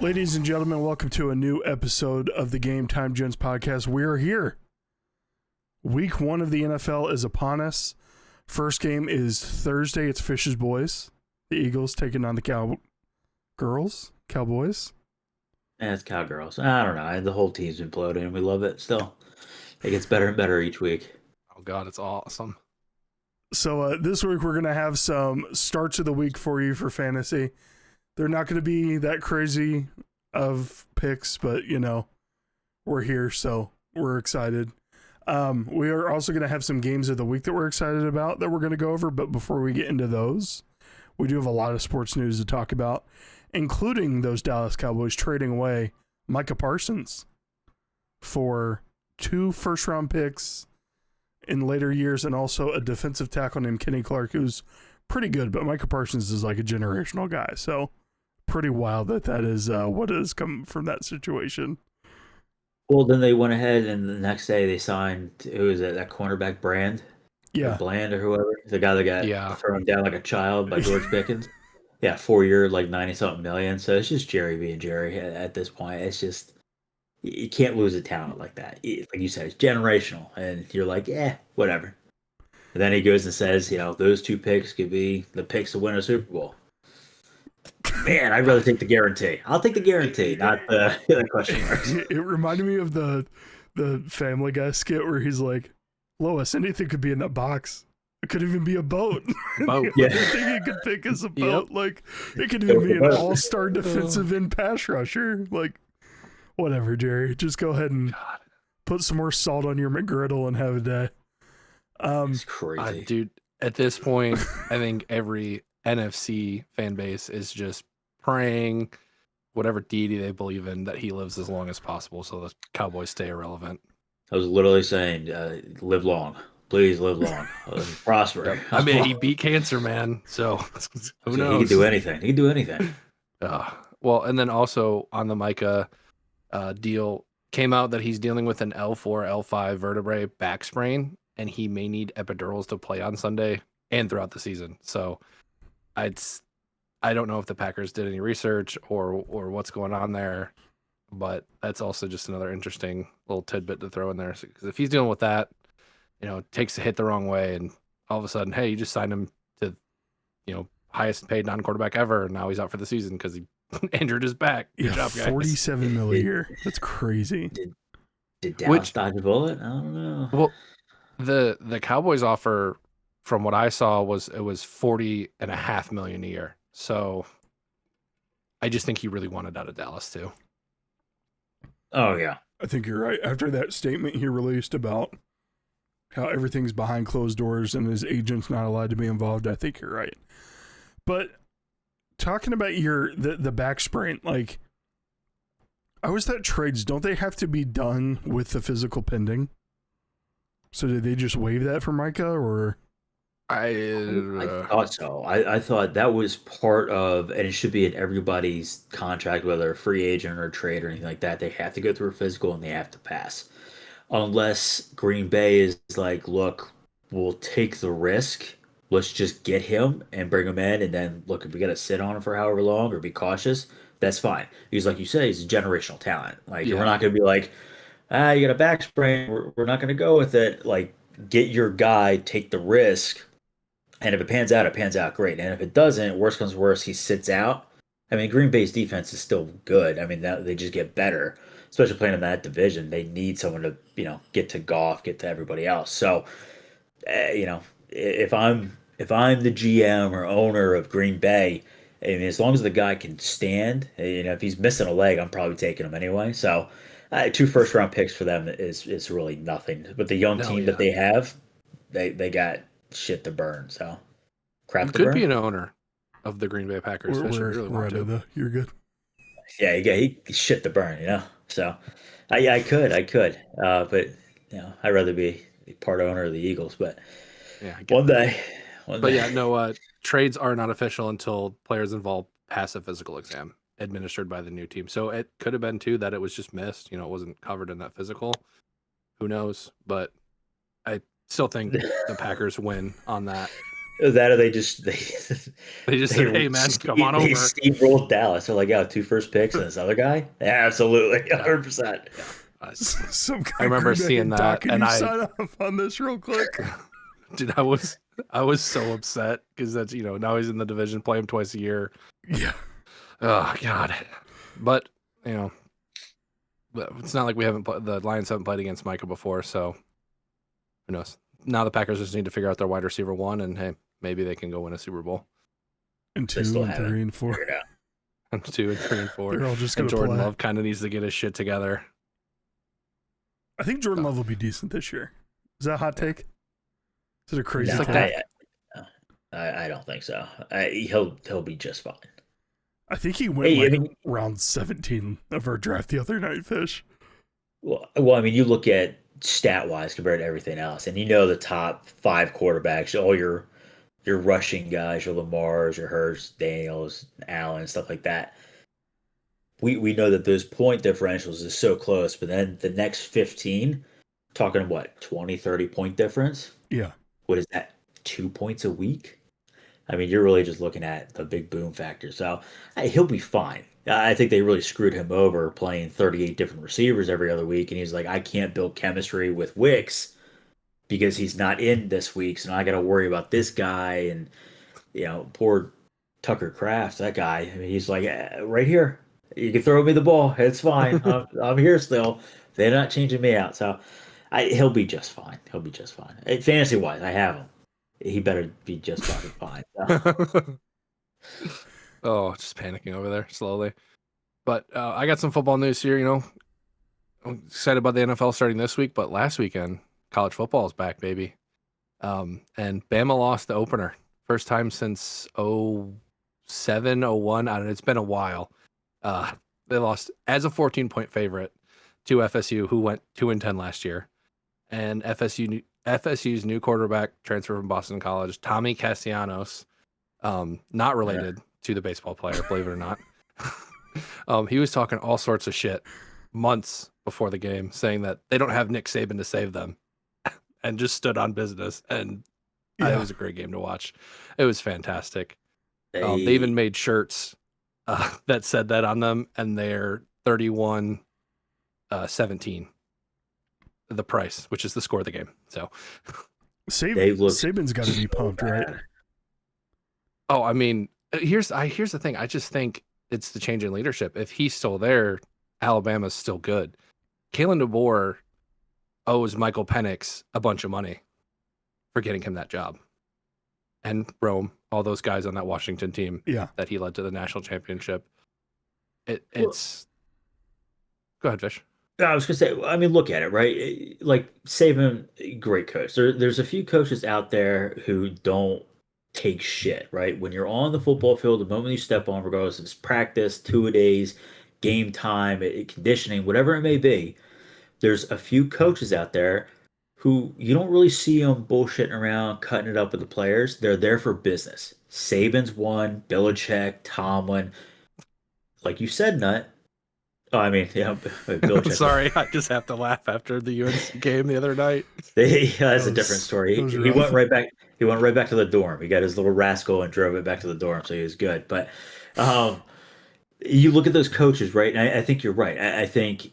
Ladies and gentlemen, welcome to a new episode of the Game Time Gents podcast. We are here. Week 1 of the NFL is upon us. First game is Thursday. It's Fish's Boys. The Eagles taking on the Cowboys. Yeah, it's Cowgirls. I don't know. The whole team's imploding, and we love it still. It gets better and better each week. Oh, God, it's awesome. So this week we're going to have some starts of the week for you for fantasy. They're not going to be that crazy of picks, but, you know, we're here, so we're excited. We are also going to have some games of the week that we're excited about that we're going to go over, but before we get into those, we do have a lot of sports news to talk about, including those Dallas Cowboys trading away Micah Parsons for 2 first-round picks in later years and also a defensive tackle named Kenny Clark, who's pretty good, but Micah Parsons is like a generational guy, so pretty wild that is what has come from that situation. Well, then they went ahead and the next day they signed, who was it, that cornerback Brand? Yeah. Or Bland or whoever. The guy that got thrown down like a child by George Pickens. Yeah, 4-year, like 90-something million. So it's just Jerry being Jerry at this point. It's just, you can't lose a talent like that. Like you said, it's generational. And you're like, whatever. And then he goes and says, you know, those 2 picks could be the picks to win a Super Bowl. Man, I'd rather take the guarantee. I'll take the guarantee, not the question marks. It reminded me of the Family Guy skit where he's like, Lois, anything could be in that box. It could even be a boat. Boat. The only thing you could pick is a boat. Yep. Like, it could even be an all-star defensive end pass rusher. Like, whatever, Jerry. Just go ahead and put some more salt on your McGriddle and have a day. It's crazy. Dude, at this point, I think every NFC fan base is just praying whatever deity they believe in that he lives as long as possible so the Cowboys stay irrelevant. I was literally saying, live long. Please live long. Prosper. I mean, he beat cancer, man. So who knows? He can do anything. He can do anything. Well, and then also on the Micah deal, came out that he's dealing with an L4, L5 vertebrae back sprain, and he may need epidurals to play on Sunday and throughout the season. So I don't know if the Packers did any research or what's going on there, but that's also just another interesting little tidbit to throw in there. Because if he's dealing with that, you know, takes a hit the wrong way, and all of a sudden, hey, you just signed him to, you know, highest paid non-quarterback ever, and now he's out for the season because he injured his back. Good job, guys. $47 million a year. That's crazy. Did Dallas dodge a bullet? I don't know. Well, the Cowboys offer, from what I saw, was $40.5 million a year. So I just think he really wanted out of Dallas too. Oh yeah, I think you're right. After that statement he released about how everything's behind closed doors and his agent's not allowed to be involved, I think you're right. But talking about the back sprain, like, I always thought trades, don't they have to be done with the physical pending? So did they just waive that for Micah, or? I thought so. I thought that was part of, and it should be in everybody's contract, whether a free agent or a trade or anything like that. They have to go through a physical and they have to pass. Unless Green Bay is like, look, we'll take the risk. Let's just get him and bring him in. And then, look, if we got to sit on him for however long or be cautious, that's fine. Because like you say, he's a generational talent. Like, we're not going to be like, you got a back sprain. We're not going to go with it. Like, get your guy, take the risk. And if it pans out, it pans out great. And if it doesn't, worst comes to worst, he sits out. I mean, Green Bay's defense is still good. I mean, they just get better, especially playing in that division. They need someone to, you know, get to Goff, get to everybody else. So, you know, if I'm the GM or owner of Green Bay, I mean, as long as the guy can stand, you know, if he's missing a leg, I'm probably taking him anyway. So, 2 first-round picks for them is really nothing. But the young team that they have, they got shit to burn. So, crap to burn. Could be an owner of the Green Bay Packers. You're good. Yeah, he shit to burn, you know. So, I could, but you know, I'd rather be part owner of the Eagles. But one day. Trades are not official until players involved pass a physical exam administered by the new team. So it could have been too that it was just missed. You know, it wasn't covered in that physical. Who knows? But I still think the Packers win on that. That or they just They just said, "Hey, man, come on over." They steamrolled Dallas. They're like, "Yeah, 2 first picks and this other guy." Yeah, absolutely, 100%. Some guy I remember seeing that, Can and you I sign off on this real quick? dude, I was so upset because that's now he's in the division, play him twice a year. Yeah. Oh God, but it's not like the Lions haven't played against Micah before, so who knows? Now the Packers just need to figure out their wide receiver 1, and hey, maybe they can go win a Super Bowl. And 2 and 3 and 4. And 2 and 3 and 4. They're all just going and to Jordan play. Love kind of needs to get his shit together. I think Jordan Love will be decent this year. Is that a hot take? Is it a crazy take? I don't think so. He'll be just fine. I think he went round 17 of our draft the other night, Fish. Well, I mean, you look at stat-wise compared to everything else, and the top 5 quarterbacks, all your rushing guys, your Lamars, your Hurts, Daniels, Allen, stuff like that. We know that those point differentials is so close, but then the next 15, talking what, 20, 30 point difference? Yeah. What is that, 2 points a week? I mean, you're really just looking at the big boom factor. So he'll be fine. I think they really screwed him over playing 38 different receivers every other week. And he's like, I can't build chemistry with Wicks because he's not in this week. So now I got to worry about this guy. And, poor Tucker Kraft, that guy. I mean, he's like, right here. You can throw me the ball. It's fine. I'm here still. They're not changing me out. So he'll be just fine. He'll be just fine. Fantasy-wise, I have him. He better be just fucking fine. Oh, just panicking over there slowly. But I got some football news here. I'm excited about the NFL starting this week, but last weekend, college football is back, baby. And Bama lost the opener. First time since 07, 01. I don't know, it's been a while. They lost as a 14-point favorite to FSU, who went 2-10 last year. And FSU's new quarterback transferred from Boston College, Tommy Castellanos, not related to the baseball player, believe it or not. He was talking all sorts of shit months before the game, saying that they don't have Nick Saban to save them, and just stood on business. And it was a great game to watch. It was fantastic. They even made shirts that said that on them, and they're 31-17. The price, which is the score of the game. So Saban's got to be pumped, right? Oh, I mean, here's the thing. I just think it's the change in leadership. If he's still there, Alabama's still good. Kalen DeBoer owes Michael Penix a bunch of money for getting him that job. And Rome, all those guys on that Washington team that he led to the national championship. It's go ahead, Fish. I was gonna say, I mean, look at it, right? Like Saban, great coach. There's a few coaches out there who don't take shit, right? When you're on the football field, the moment you step on, regardless if it's practice, 2-a-days, game time, conditioning, whatever it may be, there's a few coaches out there who you don't really see them bullshitting around, cutting it up with the players. They're there for business. Saban's one, Belichick, Tomlin. Like you said, Nut. Oh, I mean, Belichick. Sorry, I just have to laugh after the UNC game the other night. That's a different story. He went right back. He went right back to the dorm. He got his little rascal and drove it back to the dorm, so he was good. But you look at those coaches, right? And I think you're right. I think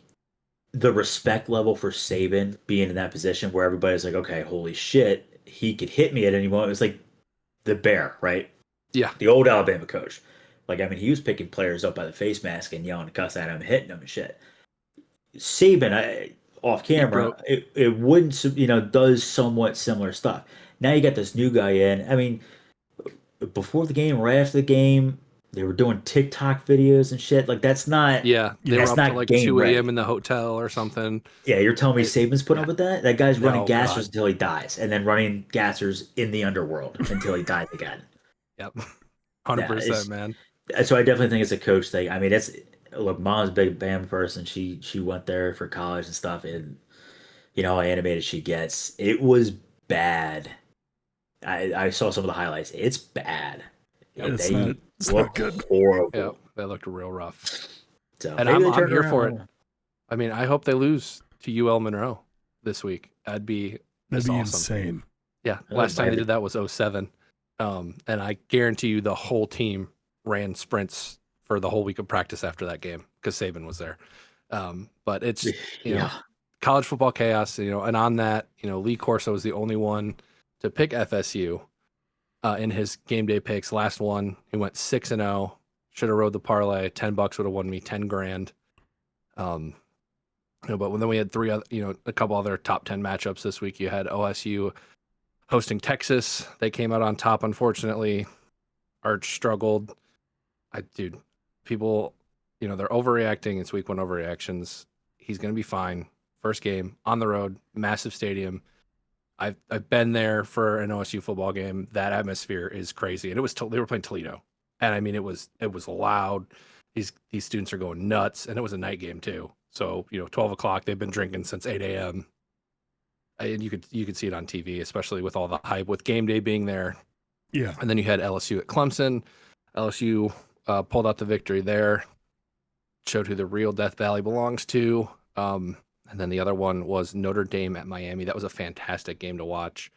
the respect level for Saban being in that position where everybody's like, okay, holy shit, he could hit me at any moment. It was like the Bear, right? Yeah. The old Alabama coach. Like, I mean, he was picking players up by the face mask and yelling, cuss at him, hitting them and shit. Saban, off camera, it wouldn't, does somewhat similar stuff. Now you got this new guy in. I mean, before the game, right after the game, they were doing TikTok videos and shit. Like, that's not. Yeah, they were up to like 2 a.m. in the hotel or something. Yeah, you're telling me Saban's putting up with that? That guy's running gassers until he dies, and then running gassers in the underworld until he dies again. Yep, 100%, man. So I definitely think it's a coach thing. I mean, look, Mom's a big Bama person. She went there for college and stuff, and how animated she gets. It was bad. I saw some of the highlights. It's bad. It's not good. Horrible. Yeah, they looked real rough. So and I'm here for it. I mean, I hope they lose to UL Monroe this week. That'd be awesome. Insane. Yeah, last time they did that was 07. And I guarantee you the whole team ran sprints for the whole week of practice after that game because Saban was there. But it's, you know, college football chaos, you know, and on that, you know, Lee Corso was the only one to pick FSU in his game day picks. Last one, he went 6-0. Should have rode the parlay. $10 would have won me 10 grand. You know, but then we had three other, you know, a couple other top 10 matchups this week. You had OSU hosting Texas. They came out on top, unfortunately. Arch struggled. Dude, people, you know, they're overreacting. It's week one overreactions. He's going to be fine. First game on the road, massive stadium. I've been there for an OSU football game. That atmosphere is crazy, and it was they were playing Toledo, and I mean it was loud. These students are going nuts, and it was a night game too. So, you know, 12 o'clock. They've been drinking since 8 a.m. And you could see it on TV, especially with all the hype with game day being there. Yeah, and then you had LSU at Clemson. LSU pulled out the victory there, showed who the real Death Valley belongs to. And then the other one was Notre Dame at Miami. That was a fantastic game to watch.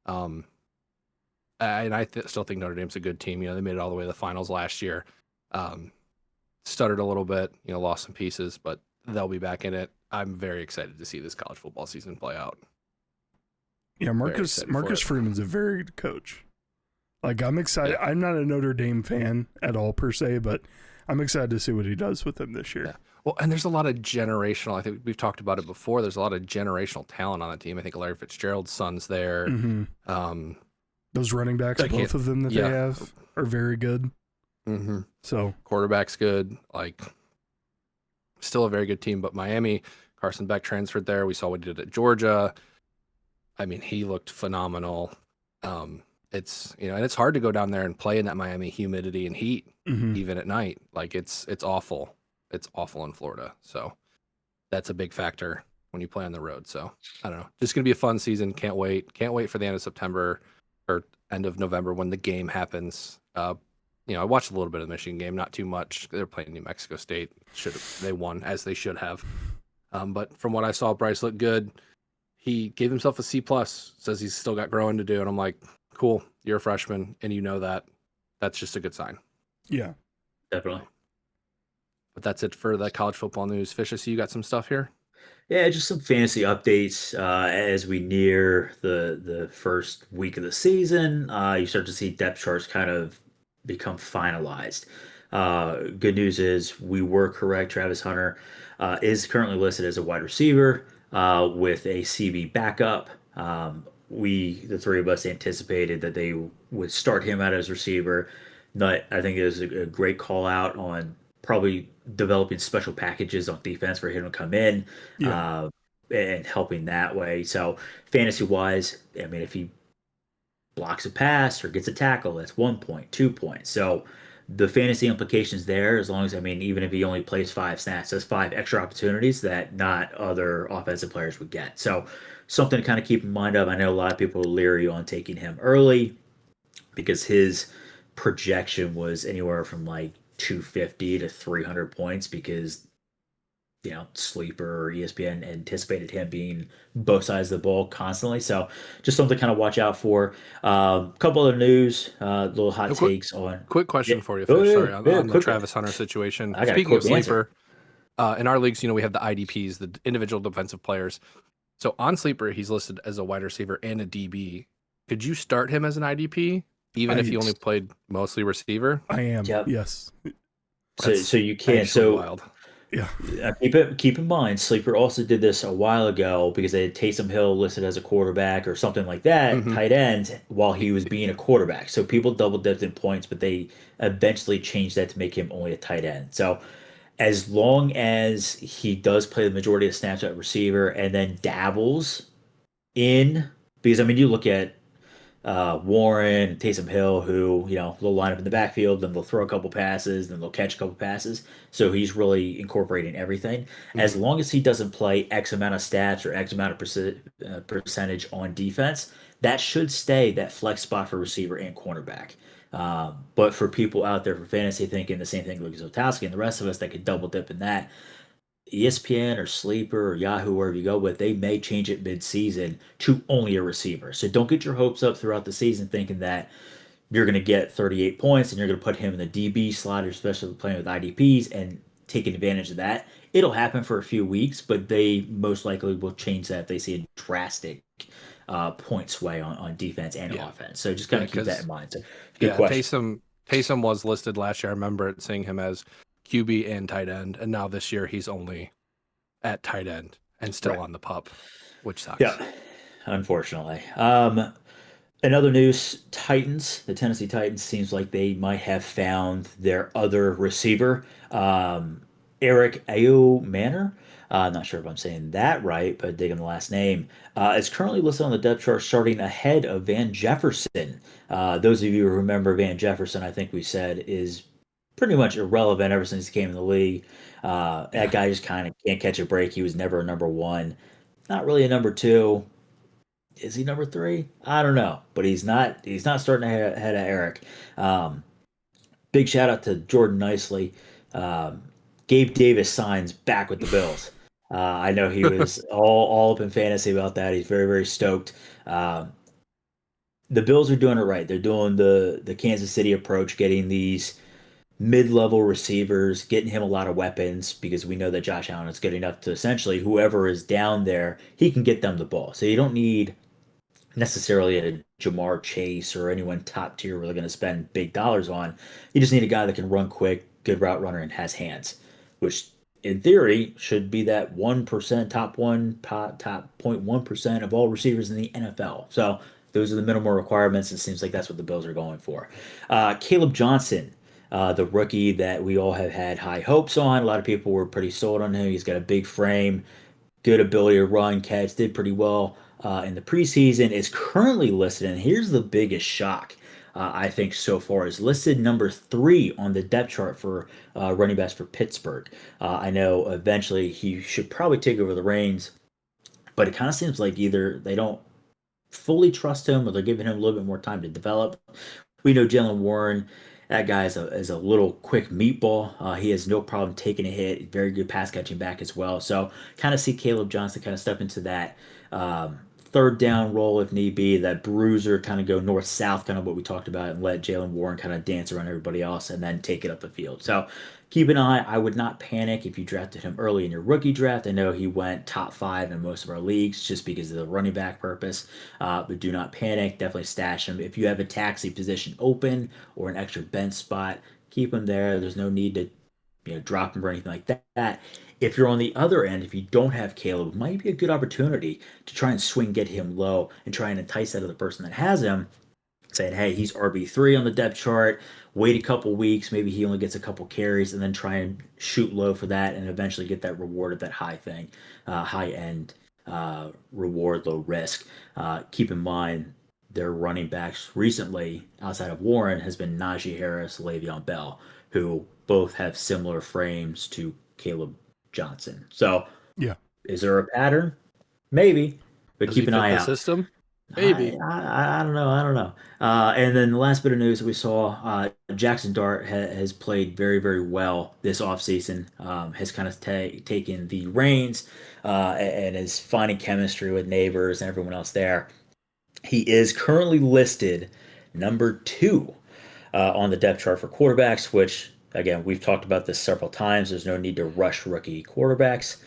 And I still think Notre Dame's a good team. You know, they made it all the way to the finals last year. Stuttered a little bit, you know, lost some pieces, but they'll be back in it. I'm very excited to see this college football season play out. Yeah, Marcus Freeman's a very good coach. Like, I'm excited. Yeah. I'm not a Notre Dame fan at all per se, but I'm excited to see what he does with them this year. Yeah. Well, and there's a lot of generational, I think we've talked about it before, there's a lot of generational talent on the team. I think Larry Fitzgerald's son's there. Mm-hmm. Those running backs, both of them that they have, are very good. Mm-hmm. So quarterback's good. Like, still a very good team. But Miami, Carson Beck transferred there. We saw what he did at Georgia. I mean, he looked phenomenal. It's, you know, and it's hard to go down there and play in that Miami humidity and heat, even at night. Like, it's awful. It's awful in Florida. So that's a big factor when you play on the road. So I don't know. Just going to be a fun season. Can't wait. Can't wait for the end of September or end of November when the game happens. You know, I watched a little bit of the Michigan game, not too much. They're playing New Mexico State. They won, as they should have. But from what I saw, Bryce looked good. He gave himself a C+, says he's still got growing to do. And I'm like, cool, you're a freshman, and you know that. That's just a good sign. Yeah. Definitely. But that's it for the college football news. Fish, I see you got some stuff here? Yeah, just some fantasy updates as we near the first week of the season. You start to see depth charts kind of become finalized. Good news is we were correct. Travis Hunter is currently listed as a wide receiver with a CB backup. The three of us anticipated that they would start him out as receiver. But I think it was a great call out on probably developing special packages on defense for him to come in and helping that way. So fantasy wise, I mean, if he blocks a pass or gets a tackle, that's 1 point, 2 points. So the fantasy implications there, as long as, I mean, even if he only plays 5 snaps, that's 5 extra opportunities that not other offensive players would get. So something to kind of keep in mind of. I know a lot of people are leery on taking him early because his projection was anywhere from like 250 to 300 points because, you know, Sleeper or ESPN anticipated him being both sides of the ball constantly. So just something to kind of watch out for. A couple other news, little hot takes on. Quick question for you, Fish. Sorry, on the Travis Hunter situation. Speaking of Sleeper, in our leagues, you know, we have the IDPs, the individual defensive players. So on Sleeper, he's listed as a wide receiver and a DB. Could you start him as an IDP? Even if he only played mostly receiver? I am. Yep. Yes. So you can. So wild. Yeah. Keep in mind, Sleeper also did this a while ago because they had Taysom Hill listed as a quarterback or something like that, tight end, while he was being a quarterback. So people double dipped in points, but they eventually changed that to make him only a tight end. So as long as he does play the majority of snaps at receiver and then dabbles in, because I mean, you look at Warren, Taysom Hill, who, you know, they'll line up in the backfield, then they'll throw a couple passes, then they'll catch a couple passes. So he's really incorporating everything. As long as he doesn't play X amount of stats or X amount of percentage on defense, that should stay that flex spot for receiver and cornerback. But for people out there for fantasy thinking the same thing, Lucas Otowski and the rest of us that could double dip in that, ESPN or Sleeper or Yahoo, wherever you go with, they may change it mid-season to only a receiver. So don't get your hopes up throughout the season thinking that you're going to get 38 points and you're going to put him in the DB slot, especially playing with IDPs and taking advantage of that. It'll happen for a few weeks, but they most likely will change that if they see a drastic point sway on defense and offense. So just kind of keep that in mind. So good question. Taysom was listed last year. I remember seeing him as QB and tight end, and now this year he's only at tight end and still on the pup, which sucks. Yeah, unfortunately. In other news, the Tennessee Titans, seems like they might have found their other receiver, Eric Ayo Manor. I'm not sure if I'm saying that right, but digging the last name. Is currently listed on the depth chart starting ahead of Van Jefferson. Those of you who remember Van Jefferson, I think we said, is pretty much irrelevant ever since he came in the league. That guy just kind of can't catch a break. He was never a number one. Not really a number two. Is he number three? I don't know, but he's not starting ahead of Eric. Big shout out to Jordan Nicely. Gabe Davis signs back with the Bills. I know he was all up in fantasy about that. He's very, very stoked. The Bills are doing it right. They're doing the Kansas City approach, getting these mid-level receivers, getting him a lot of weapons, because we know that Josh Allen is good enough to essentially whoever is down there, he can get them the ball. So you don't need necessarily a Jamar Chase or anyone top tier where they're going to spend big dollars on. You just need a guy that can run quick, good route runner, and has hands, which in theory should be that 1%, top 0.1% of all receivers in the NFL. So those are the minimal requirements. It seems like that's what the Bills are going for. Caleb Johnson, the rookie that we all have had high hopes on. A lot of people were pretty sold on him. He's got a big frame, good ability to run, catch, did pretty well in the preseason, is currently listed, and here's the biggest shock, I think, so far, is listed number 3 on the depth chart for running backs for Pittsburgh. I know eventually he should probably take over the reins, but it kind of seems like either they don't fully trust him or they're giving him a little bit more time to develop. We know Jalen Warren, that guy is a little quick meatball. He has no problem taking a hit. Very good pass catching back as well. So kind of see Caleb Johnson kind of step into that third down role if need be, that bruiser, kind of go north-south, kind of what we talked about, and let Jalen Warren kind of dance around everybody else and then take it up the field. So keep an eye. I would not panic if you drafted him early in your rookie draft. I know he went top 5 in most of our leagues just because of the running back purpose, but do not panic. Definitely stash him. If you have a taxi position open or an extra bench spot, keep him there. There's no need to drop him or anything like that. If you're on the other end, if you don't have Caleb, it might be a good opportunity to try and get him low and try and entice that other person that has him, saying, hey, he's RB3 on the depth chart, wait a couple weeks, maybe he only gets a couple carries, and then try and shoot low for that and eventually get that reward of that high end reward, low risk. Keep in mind, their running backs recently, outside of Warren, has been Najee Harris, Le'Veon Bell, who both have similar frames to Caleb Johnson. So, yeah, is there a pattern? Maybe, but keep an eye out. System? Maybe. I don't know. And then the last bit of news that we saw, Jackson Dart has played very, very well this offseason, has kind of taken the reins and is finding chemistry with Neighbors and everyone else there. He is currently listed number 2 on the depth chart for quarterbacks, which, again, we've talked about this several times. There's no need to rush rookie quarterbacks.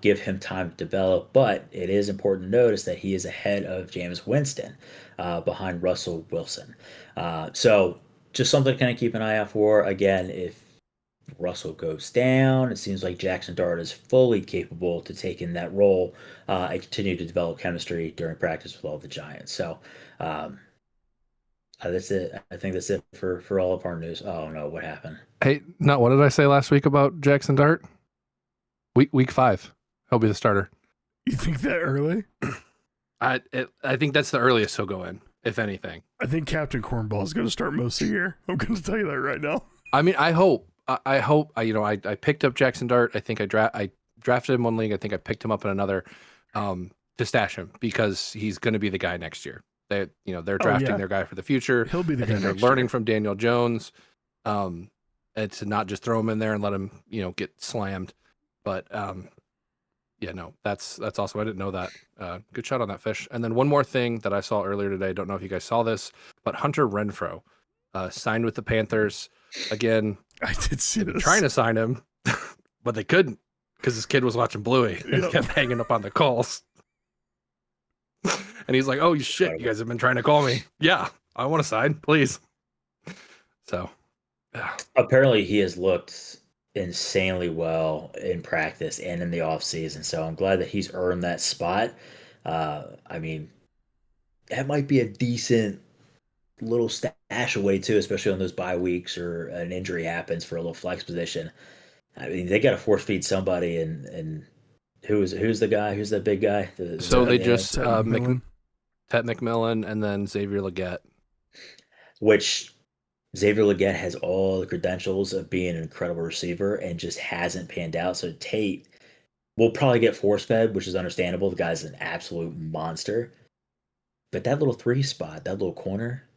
Give him time to develop, but it is important to notice that he is ahead of Jameis Winston, behind Russell Wilson. So just something to kind of keep an eye out for. Again, if Russell goes down, it seems like Jackson Dart is fully capable to take in that role and continue to develop chemistry during practice with all the Giants. So that's it. I think that's it for all of our news. Oh no, what happened? Hey, what did I say last week about Jackson Dart? Week 5, he'll be the starter. You think that early? I think that's the earliest he'll go in, if anything. I think Captain Cornball is going to start most of the year. I'm going to tell you that right now. I mean, I hope. I picked up Jackson Dart. I think I drafted him in one league. I think I picked him up in another to stash him because he's going to be the guy next year. They're drafting their guy for the future. He'll be the guy. They're learning from Daniel Jones, and to not just throw him in there and let him get slammed. But that's awesome. I didn't know that. Good shot on that fish. And then one more thing that I saw earlier today. I don't know if you guys saw this, but Hunter Renfrow signed with the Panthers. Again, I did see this. Trying to sign him, but they couldn't because this kid was watching Bluey and kept hanging up on the calls. And he's like, "Oh shit, you guys have been trying to call me. Yeah, I want to sign, please." So, yeah. Apparently he has looked insanely well in practice and in the off season. So I'm glad that he's earned that spot. I mean, that might be a decent little stash away too, especially on those bye weeks or an injury happens for a little flex position. I mean, they got to force feed somebody, and who's the guy? Who's that big guy? So they just Ted McMillan. Ted McMillan and then Xavier Legette. Which Xavier Legette has all the credentials of being an incredible receiver and just hasn't panned out. So Tate will probably get force fed, which is understandable. The guy's an absolute monster. But that little 3 spot, that little corner,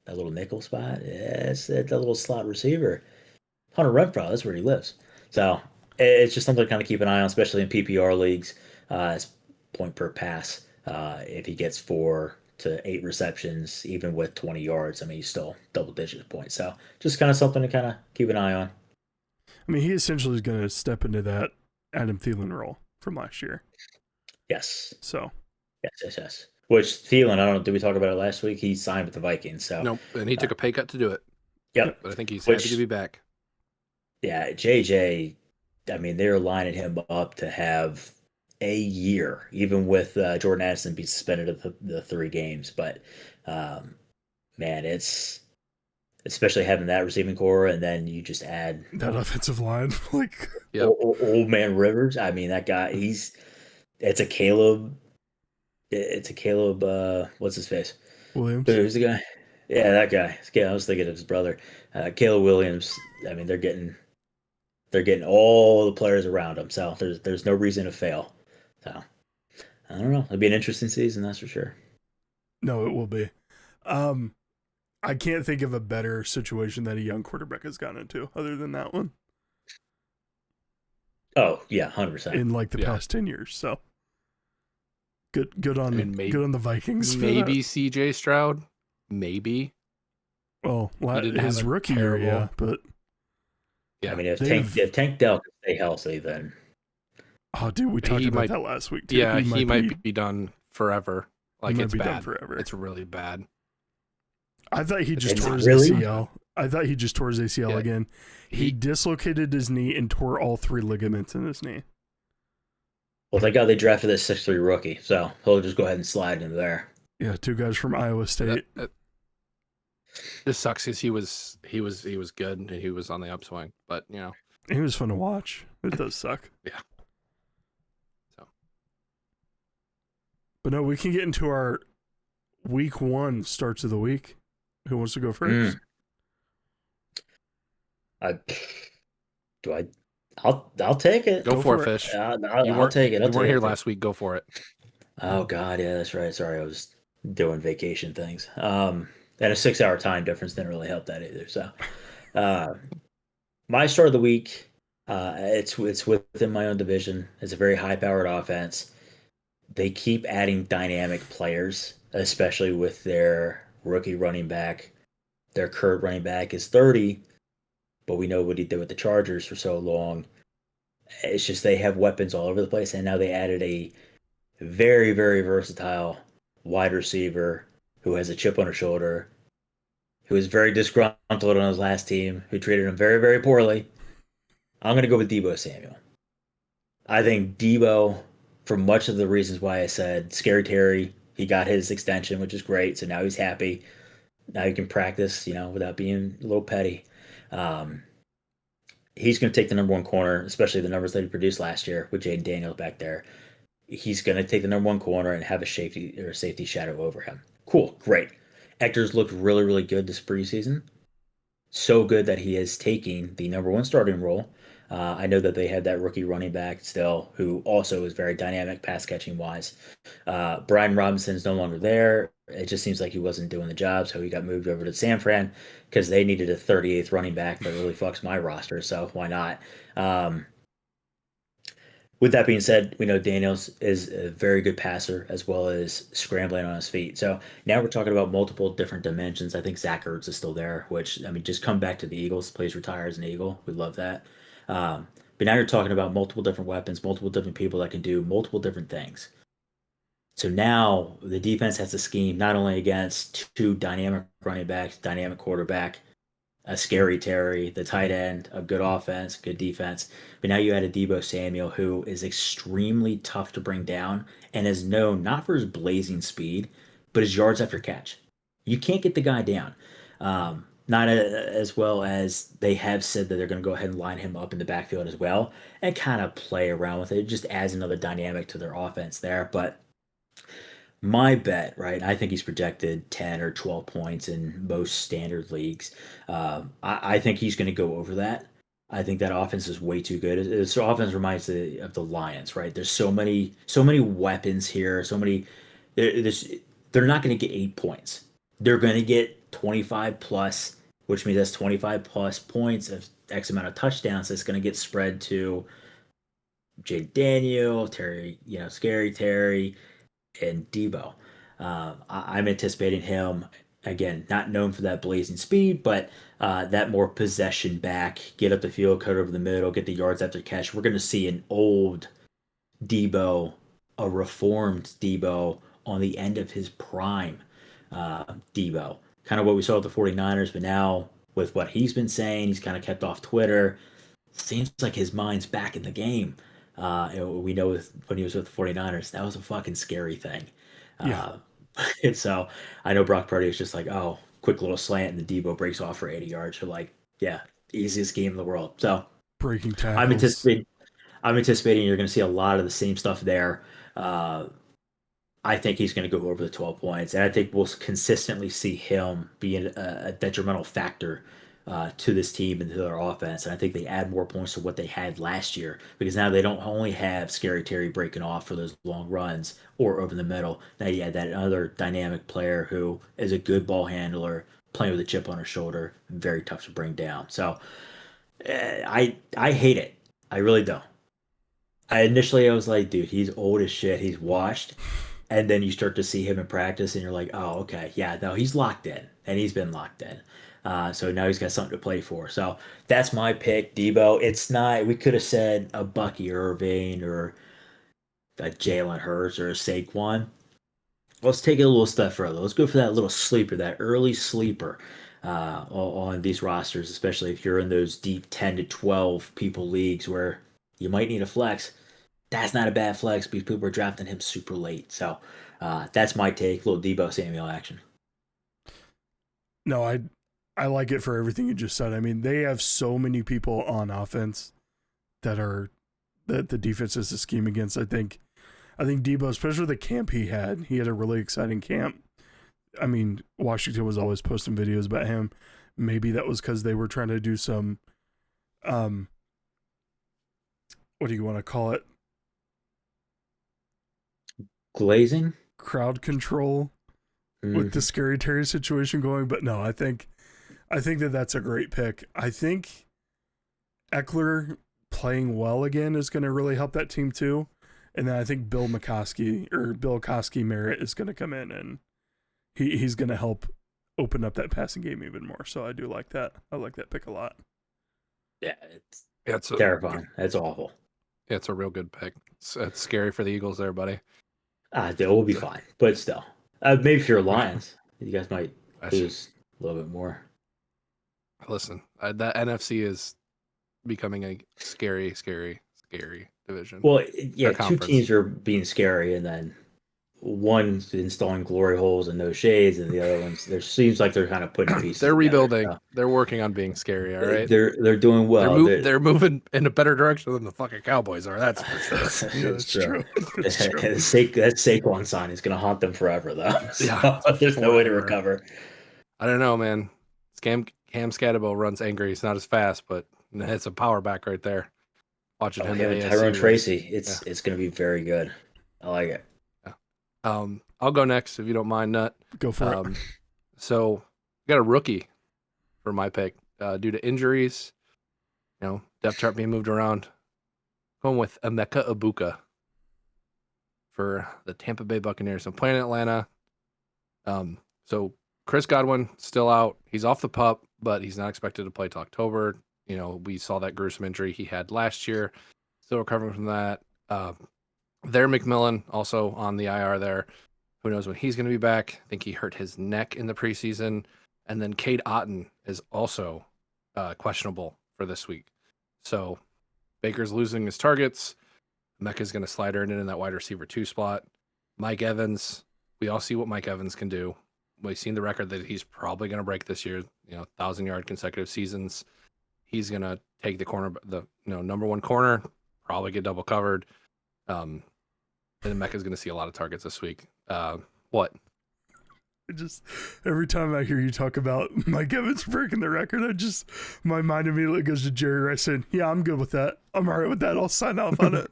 that little nickel spot, it's that little slot receiver. Hunter Renfrow, that's where he lives. So it's just something to kind of keep an eye on, especially in PPR leagues. It's point per pass. If he gets 4 to 8 receptions, even with 20 yards, I mean, he's still double-digit points. So just kind of something to kind of keep an eye on. I mean, he essentially is going to step into that Adam Thielen role from last year. Yes. So. Yes. Which Thielen, I don't know, did we talk about it last week? He signed with the Vikings. So nope, and he took a pay cut to do it. Yep. But I think he's happy to be back. Yeah, JJ, I mean, they're lining him up to have a year, even with Jordan Addison being suspended of the 3 games. But, man, it's especially having that receiving core, and then you just add that offensive line. Like old man Rivers. I mean, that guy, it's a Caleb, what's his face? Williams. Who's the guy? Yeah, that guy. Yeah, I was thinking of his brother. Caleb Williams. I mean, they're getting all the players around him, so there's no reason to fail. So I don't know. It'll be an interesting season, that's for sure. No, it will be. I can't think of a better situation that a young quarterback has gotten into other than that one. Oh yeah, 100%. In like the past 10 years, so good on the Vikings. Maybe CJ Stroud, maybe. Well, his rookie year, yeah, but yeah. I mean, if Tank Dell can stay healthy, then dude, we talked about that last week too. Yeah, he might be done forever. Like it's bad. Done forever. It's really bad. I thought he just tore his ACL. I thought he just tore his ACL again. He dislocated his knee and tore all 3 ligaments in his knee. Well, thank God they drafted this 6'3" rookie, so he'll just go ahead and slide into there. Yeah, 2 guys from Iowa State. This sucks because he was good and he was on the upswing, but you know he was fun to watch. It does suck. Yeah. So, but no, we can get into our week 1 starts of the week. Who wants to go first? I'll take it. Go for it, Fish. I'll take it. You weren't here last week. Go for it. Oh God, yeah, that's right. Sorry, I was doing vacation things. And a 6-hour time difference didn't really help that either. So, my start of the week, it's within my own division. It's a very high-powered offense. They keep adding dynamic players, especially with their rookie running back. Their current running back is 30, but we know what he did with the Chargers for so long. It's just they have weapons all over the place, and now they added a very, very versatile wide receiver who has a chip on her shoulder, who is very disgruntled on his last team, who treated him very, very poorly. I'm going to go with Deebo Samuel. I think Deebo, for much of the reasons why I said Scary Terry, he got his extension, which is great, so now he's happy. Now he can practice, without being a little petty. He's going to take the number 1 corner, especially the numbers that he produced last year with Jaden Daniels back there. He's going to take the number 1 corner and have a safety shadow over him. Cool, great. Ector's looked really, really good this preseason. So good that he is taking the number 1 starting role. I know that they had that rookie running back still, who also is very dynamic pass catching wise. Brian Robinson's no longer there. It just seems like he wasn't doing the job, so he got moved over to San Fran because they needed a 38th running back that really fucks my roster. So why not? With that being said, we know Daniels is a very good passer as well as scrambling on his feet. So now we're talking about multiple different dimensions. I think Zach Ertz is still there, which, I mean, just come back to the Eagles. Plays retire as an Eagle. We love that. But now you're talking about multiple different weapons, multiple different people that can do multiple different things. So now the defense has to scheme not only against two dynamic running backs, dynamic quarterback, a scary Terry, the tight end, a good offense, good defense. But now you add a Debo Samuel who is extremely tough to bring down and is known not for his blazing speed, but his yards after catch. You can't get the guy down. Not as well as they have said that they're going to go ahead and line him up in the backfield as well and kind of play around with it. It just adds another dynamic to their offense there. But my bet, right? I think he's projected 10 or 12 points in most standard leagues. I think he's going to go over that. I think that offense is way too good. This offense reminds me of the Lions, right? There's so many weapons here. So many. They're not going to get 8 points. They're going to get 25 plus, which means that's 25 plus points of X amount of touchdowns. That's going to get spread to Jay Daniel, Terry, Scary Terry, and Debo. I'm anticipating him again, not known for that blazing speed, but that more possession back, get up the field, cut over the middle, get the yards after catch. We're going to see an old Debo, a reformed Debo on the end of his prime. Debo, kind of what we saw with the 49ers, but now with what he's been saying, he's kind of kept off Twitter. Seems like his mind's back in the game. We know when he was with the 49ers, that was a fucking scary thing. Yeah. And so I know Brock Purdy is just like, oh, quick little slant, and the Debo breaks off for 80 yards. You're like, yeah, easiest game in the world. So breaking tackles. I'm anticipating you're going to see a lot of the same stuff there. I think he's going to go over the 12 points, and I think we'll consistently see him being a detrimental factor to this team and to their offense. And I think they add more points to what they had last year because now they don't only have Scary Terry breaking off for those long runs or over the middle. Now you add that other dynamic player who is a good ball handler, playing with a chip on her shoulder, very tough to bring down. So I hate it. I really don't. I was like, dude, he's old as shit. He's washed. And then you start to see him in practice, and you're like, oh, okay, yeah, no, he's locked in, and he's been locked in. So now he's got something to play for. So that's my pick, Debo. It's not. We could have said a Bucky Irving or a Jalen Hurts or a Saquon. Let's take it a little step further. Let's go for that little sleeper, that early sleeper on these rosters, especially if you're in those deep 10 to 12 people leagues where you might need a flex. That's not a bad flex because people are drafting him super late. So that's my take. Little Debo Samuel action. No, I like it for everything you just said. I mean, they have so many people on offense that the defense has to scheme against. I think Debo, especially the camp he had a really exciting camp. I mean, Washington was always posting videos about him. Maybe that was because they were trying to do some, what do you want to call it? Glazing? Crowd control with the Scary Terry situation going. But no, I think that's a great pick. I think Eckler playing well again is going to really help that team too. And then I think Bill Koski Merritt is going to come in and he's going to help open up that passing game even more. So I do like that. I like that pick a lot. Yeah, it's terrifying. That's awful. Yeah, it's a real good pick. It's scary for the Eagles there, buddy. They will be fine, but still. Maybe if you're Lions, you guys might lose a little bit more. Listen, that NFC is becoming a scary division. Well, yeah, two teams are being scary, and then one's installing glory holes and no shades, and the other ones, there seems like they're kind of putting pieces. They're rebuilding. So. They're working on being scary. All right, they're doing well. They're moving in a better direction than the fucking Cowboys are. That's for sure. That's true. That Saquon sign is going to haunt them forever, though. So yeah, there's no way to recover. I don't know, man. Cam Scatterbo runs angry. He's not as fast, but it's a power back right there. Watching him. Tyrone Tracy. It's going to be very good. I like it. I'll go next if you don't mind, Nut. Go for it. So, got a rookie for my pick due to injuries. Depth chart being moved around. Going with Emeka Ibuka for the Tampa Bay Buccaneers. I'm playing in Atlanta. So Chris Godwin still out. He's off the pup, but he's not expected to play till October. You know, we saw that gruesome injury he had last year. Still recovering from that. There, McMillan also on the IR there. Who knows when he's going to be back? I think he hurt his neck in the preseason. And then Cade Otton is also questionable for this week. So Baker's losing his targets. Mecca's going to slide her in that wide receiver 2 spot. Mike Evans, we all see what Mike Evans can do. We've seen the record that he's probably going to break this year, 1,000-yard consecutive seasons. He's going to take the number 1 corner, probably get double covered. And Mecca's going to see a lot of targets this week. What? Just every time I hear you talk about Mike Evans breaking the record, my mind immediately goes to Jerry Rice saying, "Yeah, I'm good with that. I'm all right with that. I'll sign off on it."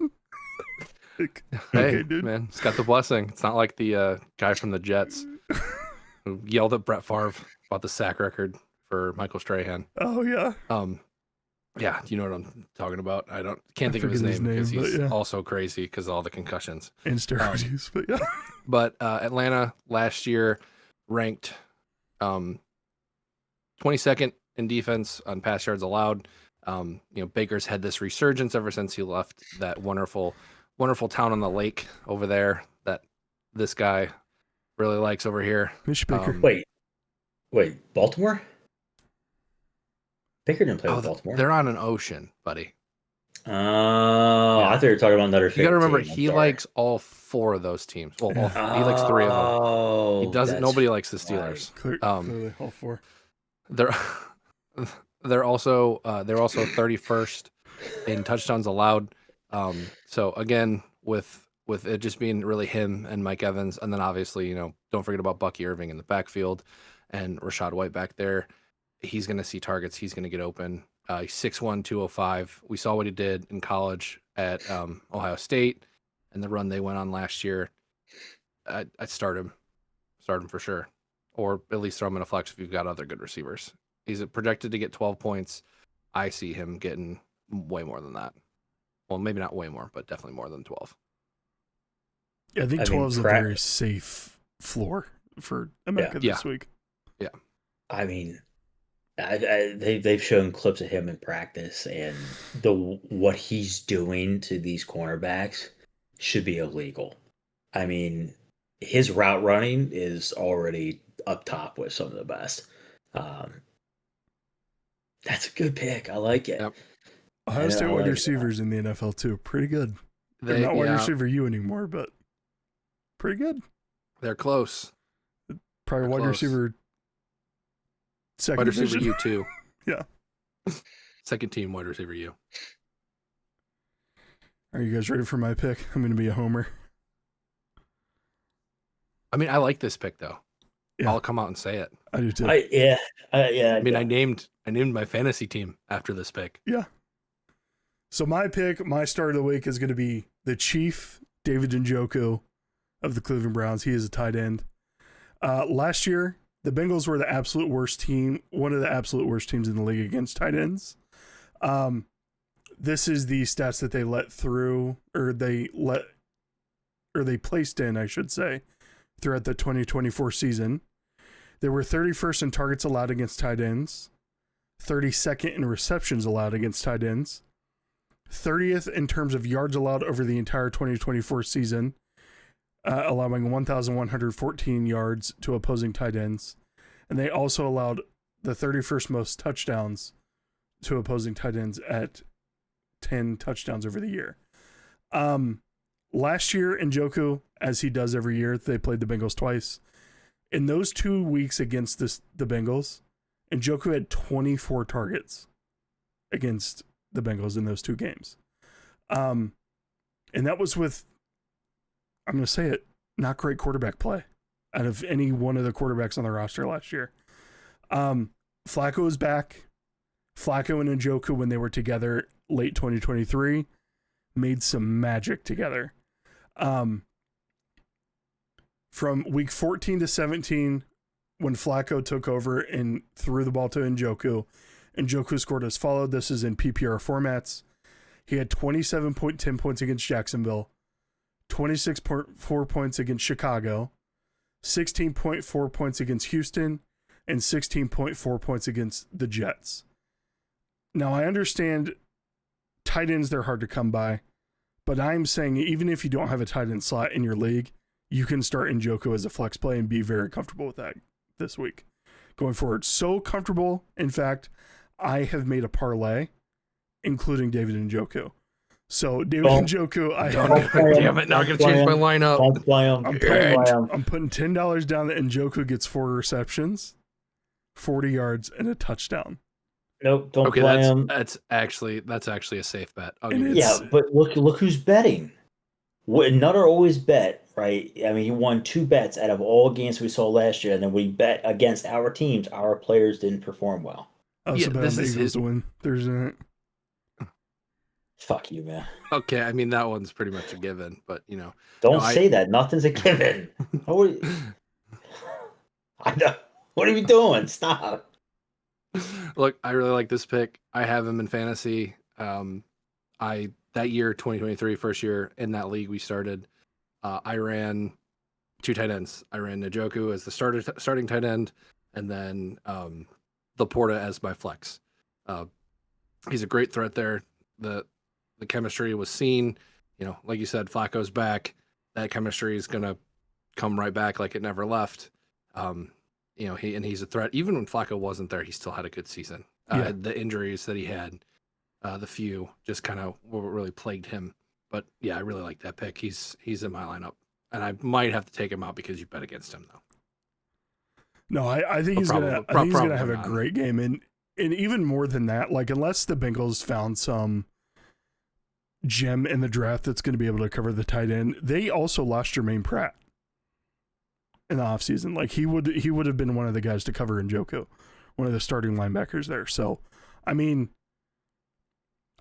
Hey, dude, man, it's got the blessing. It's not like the guy from the Jets who yelled at Brett Favre about the sack record for Michael Strahan. Oh yeah. Yeah, you know what I'm talking about. Can't think of his name because he's also crazy because of all the concussions and steroid use. But yeah. But Atlanta last year ranked 22nd in defense on pass yards allowed. Baker's had this resurgence ever since he left that wonderful town on the lake over there that this guy really likes over here. Mish Baker. Wait, Baltimore? Baker didn't play with Baltimore. They're on an ocean, buddy. I thought you were talking about another. You got to remember, he likes all 4 of those teams. Well, he likes 3 of them. He doesn't. Nobody likes the Steelers. Right. Clearly, all 4. They're also 31st in touchdowns allowed. So again, with it just being really him and Mike Evans, and then obviously don't forget about Bucky Irving in the backfield and Rachaad White back there. He's going to see targets. He's going to get open. He's 6'1", 205. We saw what he did in college at Ohio State and the run they went on last year. I'd start him for sure, or at least throw him in a flex if you've got other good receivers. He's projected to get 12 points. I see him getting way more than that. Well, maybe not way more, but definitely more than 12. Yeah, I think 12 is a very safe floor for Emeka this week. Yeah. I mean, they've shown clips of him in practice, and what he's doing to these cornerbacks should be illegal. I mean, his route running is already up top with some of the best. That's a good pick. I like it. Yep. Ohio State wide receivers in the NFL too, pretty good. They're not wide receiver U anymore, but pretty good. They're close. Probably wide receiver. Second wide receiver division. U too. Yeah. Second team wide receiver U. Are you guys ready for my pick? I'm going to be a homer. I mean, I like this pick though. Yeah. I'll come out and say it. I do too. I mean, I named my fantasy team after this pick. Yeah. So my pick, my start of the week is going to be the Chief, David Njoku of the Cleveland Browns. He is a tight end. Last year, the Bengals were the absolute worst team, one of the absolute worst teams in the league against tight ends. This is the stats that they let through, or they placed in, I should say, throughout the 2024 season. They were 31st in targets allowed against tight ends, 32nd in receptions allowed against tight ends, 30th in terms of yards allowed over the entire 2024 season, allowing 1,114 yards to opposing tight ends. And they also allowed the 31st most touchdowns to opposing tight ends at 10 touchdowns over the year. Last year, Njoku, as he does every year, they played the Bengals twice. In those 2 weeks against the Bengals, Njoku had 24 targets against the Bengals in those 2 games. And that was with, I'm going to say it, not great quarterback play out of any one of the quarterbacks on the roster last year. Flacco is back. Flacco and Njoku, when they were together late 2023, made some magic together. From week 14 to 17, when Flacco took over and threw the ball to Njoku, Njoku scored as followed. This is in PPR formats. He had 27.10 points against Jacksonville, 26.4 points against Chicago, 16.4 points against Houston, and 16.4 points against the Jets. Now, I understand tight ends, they're hard to come by, but I'm saying even if you don't have a tight end slot in your league, you can start Njoku as a flex play and be very comfortable with that this week going forward. So comfortable, in fact, I have made a parlay, including David Njoku. So David Njoku, damn it! Now I'm gonna change my lineup. Don't play him. I'm putting $10 down that Njoku gets 4 receptions, 40 yards, and a touchdown. Nope, don't play him. That's actually a safe bet. Yeah, but look who's betting. Nutter always bet, right? I mean, he won 2 bets out of all games we saw last year, and then we bet against our teams. Our players didn't perform well. I was about the Eagles to win Thursday night. Fuck you, man. Okay, I mean that one's pretty much a given, but don't say that. Nothing's a given. I know. What are you doing? Stop. Look, I really like this pick. I have him in fantasy. That year, 2023, first year in that league we started, I ran 2 tight ends. I ran Njoku as the starting tight end, and then Laporta as my flex. He's a great threat there. The chemistry was seen. Like you said, Flacco's back. That chemistry is gonna come right back like it never left. He's a threat. Even when Flacco wasn't there, he still had a good season. The injuries that he had, the few, just kind of really plagued him. But yeah, I really like that pick. He's in my lineup, and I might have to take him out because you bet against him though. No, I think he's gonna have a great game, and even more than that, like unless the Bengals found some gem in the draft that's going to be able to cover the tight end, they also lost Jermaine Pratt in the offseason. Like he would have been one of the guys to cover Njoku, one of the starting linebackers there. So, I mean,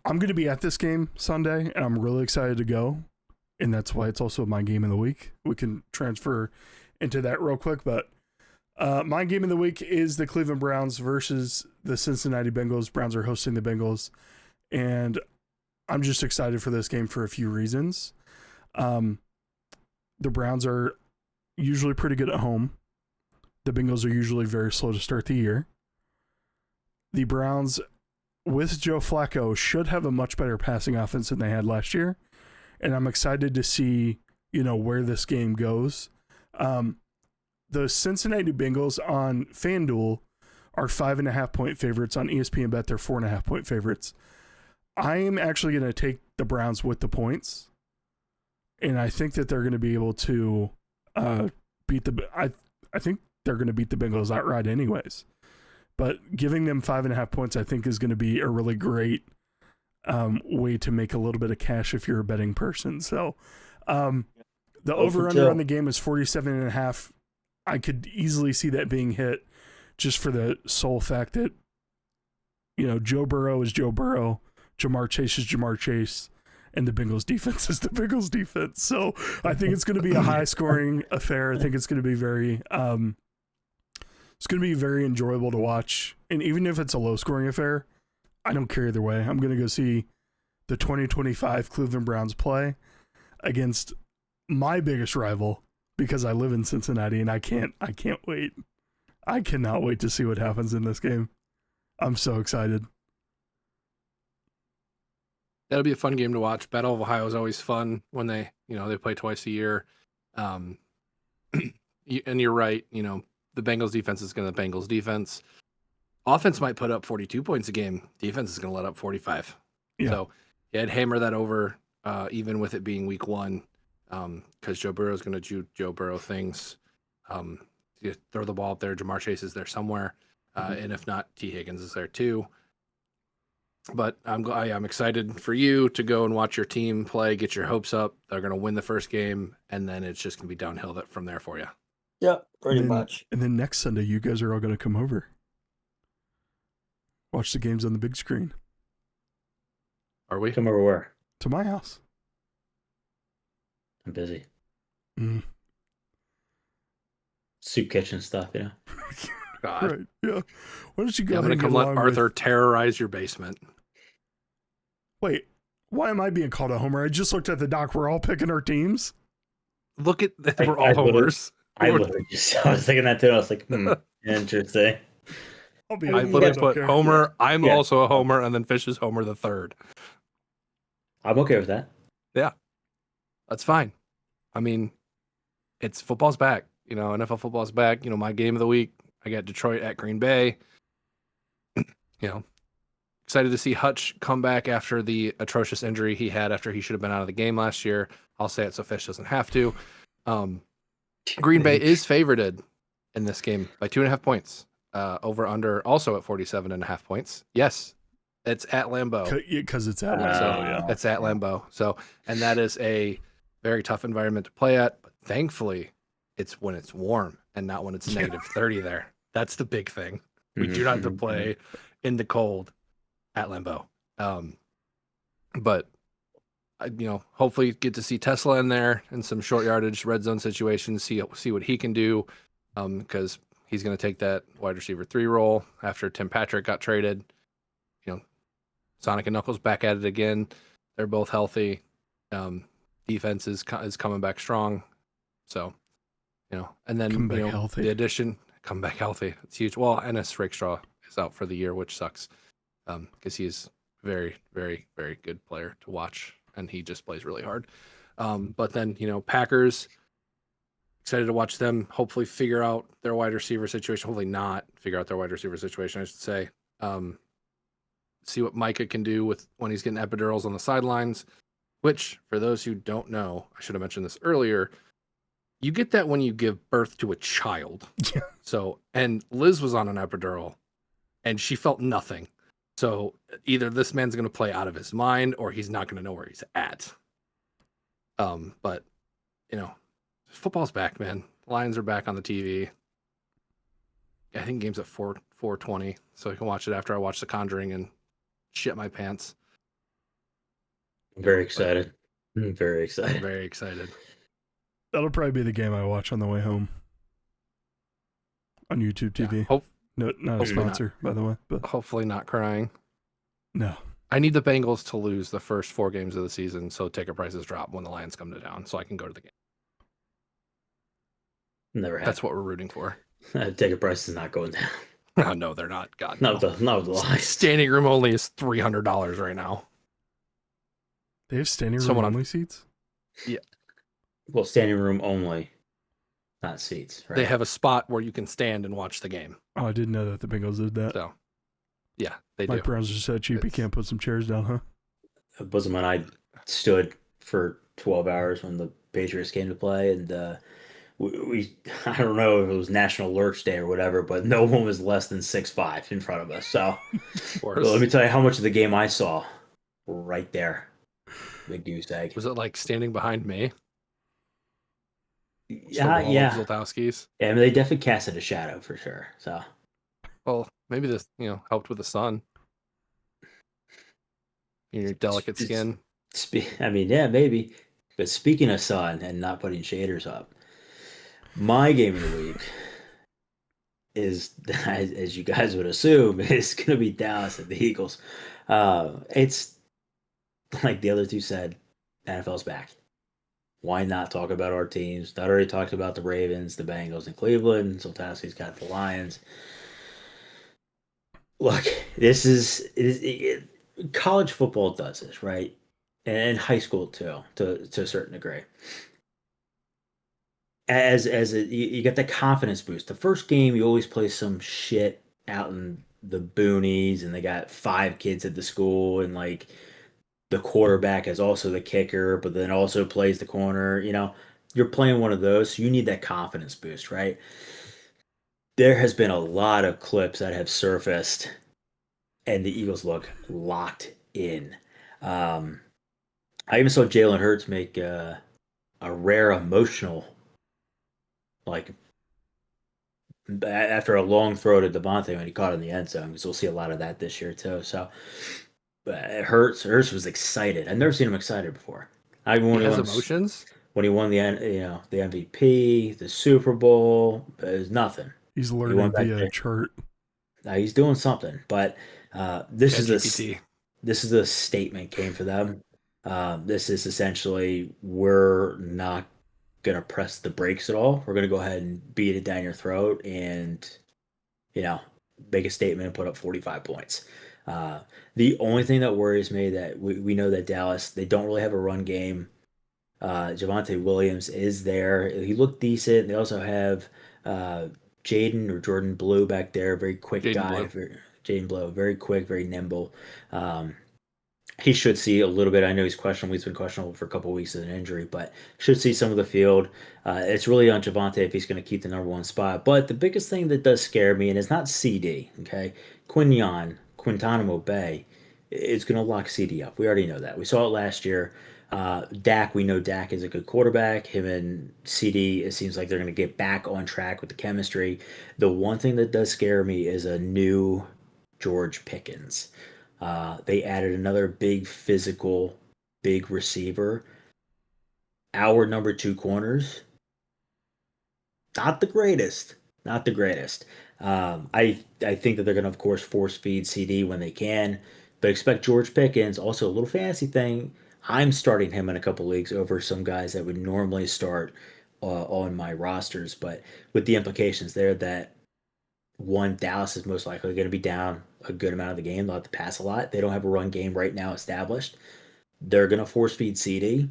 I'm going to be at this game Sunday, and I'm really excited to go, and that's why it's also my game of the week. We can transfer into that real quick, but my game of the week is the Cleveland Browns versus the Cincinnati Bengals. Browns are hosting the Bengals, and I'm just excited for this game for a few reasons. The Browns are usually pretty good at home. The Bengals are usually very slow to start the year. The Browns, with Joe Flacco, should have a much better passing offense than they had last year, and I'm excited to see where this game goes. The Cincinnati Bengals on FanDuel are 5.5-point favorites. On ESPN Bet, they're 4.5-point favorites. I am actually going to take the Browns with the points, and I think that they're going to be able to beat the. I think they're going to beat the Bengals outright, anyways. But giving them 5.5 points, I think, is going to be a really great way to make a little bit of cash if you're a betting person. So, the over/under on the game is 47.5. I could easily see that being hit, just for the sole fact that Joe Burrow is Joe Burrow. Jamar Chase is Jamar Chase, and the Bengals defense is the Bengals defense. So I think it's going to be a high scoring affair. I think it's going to be very enjoyable to watch. And even if it's a low scoring affair, I don't care either way. I'm going to go see the 2025 Cleveland Browns play against my biggest rival because I live in Cincinnati, and I can't wait. I cannot wait to see what happens in this game. I'm so excited. That'll be a fun game to watch. Battle of Ohio is always fun when they play twice a year. And you're right. The Bengals defense is going to Bengals defense. Offense might put up 42 points a game. Defense is going to let up 45. Yeah. So I'd hammer that over, even with it being week 1, because Joe Burrow is going to do Joe Burrow things. You throw the ball up there. Jamar Chase is there somewhere. And if not, T. Higgins is there too. But I'm excited for you to go and watch your team play, get your hopes up. They're going to win the first game, and then it's just going to be downhill from there for you. Yeah, pretty much. And then next Sunday, you guys are all going to come over. Watch the games on the big screen. Are we? Come over where? To my house. I'm busy. Soup kitchen stuff, God. Right, yeah. Why don't you go I'm going to come let Arthur terrorize your basement. Wait, Why am I being called a homer? I just looked at the doc. We're all picking our teams. Look at we're all homers. I was thinking that too. I was like, interesting. I literally put homer. Yeah. I'm also a homer, and then Fish is homer the third. I'm okay with that. Yeah, that's fine. I mean, it's football's back. NFL football's back. My game of the week, I got Detroit at Green Bay. Excited to see Hutch come back after the atrocious injury he had after he should have been out of the game last year. I'll say it so Fish doesn't have to. Green Bay is favorited in this game by 2.5 points. Over under also at 47.5 points. Yes, it's at Lambeau. Because it's at Lambeau. Yeah. It's at Lambeau. So, and that is a very tough environment to play at. But thankfully, it's when it's warm and not when it's negative 30 there. That's the big thing. We do not have to play in the cold at Lambeau. But hopefully get to see Tesla in there in some short yardage red zone situations, see what he can do, because he's going to take that wide receiver 3 role after Tim Patrick got traded. Sonic and Knuckles back at it again. They're both healthy. Defense is coming back strong. So, and then the addition, come back healthy. It's huge. Well, Ennis Rakestraw is out for the year, which sucks, because he's very, very, very good player to watch, and he just plays really hard. But then, Packers, excited to watch them hopefully figure out their wide receiver situation. Hopefully not figure out their wide receiver situation, I should say. See what Micah can do when he's getting epidurals on the sidelines, which, for those who don't know, I should have mentioned this earlier, you get that when you give birth to a child. Yeah. So, and Liz was on an epidural, and she felt nothing. So either this man's going to play out of his mind, or he's not going to know where he's at. But, football's back, man. Lions are back on the TV. I think game's at 4:20, so I can watch it after I watch The Conjuring and shit my pants. I'm very excited. Very excited. Very excited. That'll probably be the game I watch on the way home on YouTube TV. Yeah, no, not a sponsor, by the way. But hopefully not crying. No. I need the Bengals to lose the first 4 games of the season, so ticket prices drop when the Lions come to town, so I can go to the game. Never happened. That's what we're rooting for. Ticket price is not going down. Oh, no, they're not. God, no. The Lions. Standing room only is $300 right now. They have standing room only seats? Yeah. Well, standing room only, not seats. Right? They have a spot where you can stand and watch the game. Oh, I didn't know that the Bengals did that. So, yeah, they do. Mike Brown's just so cheap, you can't put some chairs down, huh? Bosom and I stood for 12 hours when the Patriots came to play, and we I don't know if it was National Lurch Day or whatever, but no one was less than 6'5" in front of us. So let me tell you how much of the game I saw right there. Big goose egg. Was it like standing behind me? Yeah. Zoltowski's. Yeah, I mean, they definitely casted a shadow for sure. So, well, maybe this helped with the sun. Your delicate skin. I mean, yeah, maybe. But speaking of sun and not putting shaders up, my game of the week is, as you guys would assume, is going to be Dallas and the Eagles. It's like the other two said, NFL's back. Why not talk about our teams? I already talked about the Ravens, the Bengals, and Cleveland. Soltowski's got the Lions. Look, college football does this, right? And high school too, to a certain degree. You get the confidence boost. The first game, you always play some shit out in the boonies, and they got 5 kids at the school, and like the quarterback is also the kicker, but then also plays the corner. You're playing one of those, so you need that confidence boost, right? There has been a lot of clips that have surfaced, and the Eagles look locked in. I even saw Jalen Hurts make a rare emotional, like after a long throw to Devontae when he caught it in the end zone, because we'll see a lot of that this year too. So Hurts was excited. I've never seen him excited before. He has emotions? When he won the MVP, the Super Bowl, there's nothing. He's learning via chart. He's doing something, but this is a statement game for them. This is essentially we're not going to press the brakes at all. We're going to go ahead and beat it down your throat and, you know, make a statement and put up 45 points. Uh, the only thing that worries me that we know that Dallas, they don't really have a run game. Javonte Williams is there. He looked decent. They also have uh, Jaden or Jordan Blue back there, very quick Jaden guy. Blue. Jaden Blue, very quick, very nimble. Um, he should see a little bit. I know he's questionable. He's been questionable for a couple of weeks with an injury, but should see some of the field. It's really on Javonte if he's going to keep the number one spot. But the biggest thing that does scare me, and it's not CD, okay? Quintanamo Bay, it's going to lock CD up. We already know that. We saw it last year. Dak, we know Dak is a good quarterback. Him and CD, it seems like they're going to get back on track with the chemistry. The one thing that does scare me is a new George Pickens. They added another big physical, big receiver. Our number two corners, not the greatest, not the greatest. I think that they're going to of course force feed CD when they can, but expect George Pickens. Also, a little fancy thing. I'm starting him in a couple leagues over some guys that would normally start on my rosters, but with the implications there that one, Dallas is most likely going to be down a good amount of the game. They'll have to pass a lot. They don't have a run game right now established. They're going to force feed CD.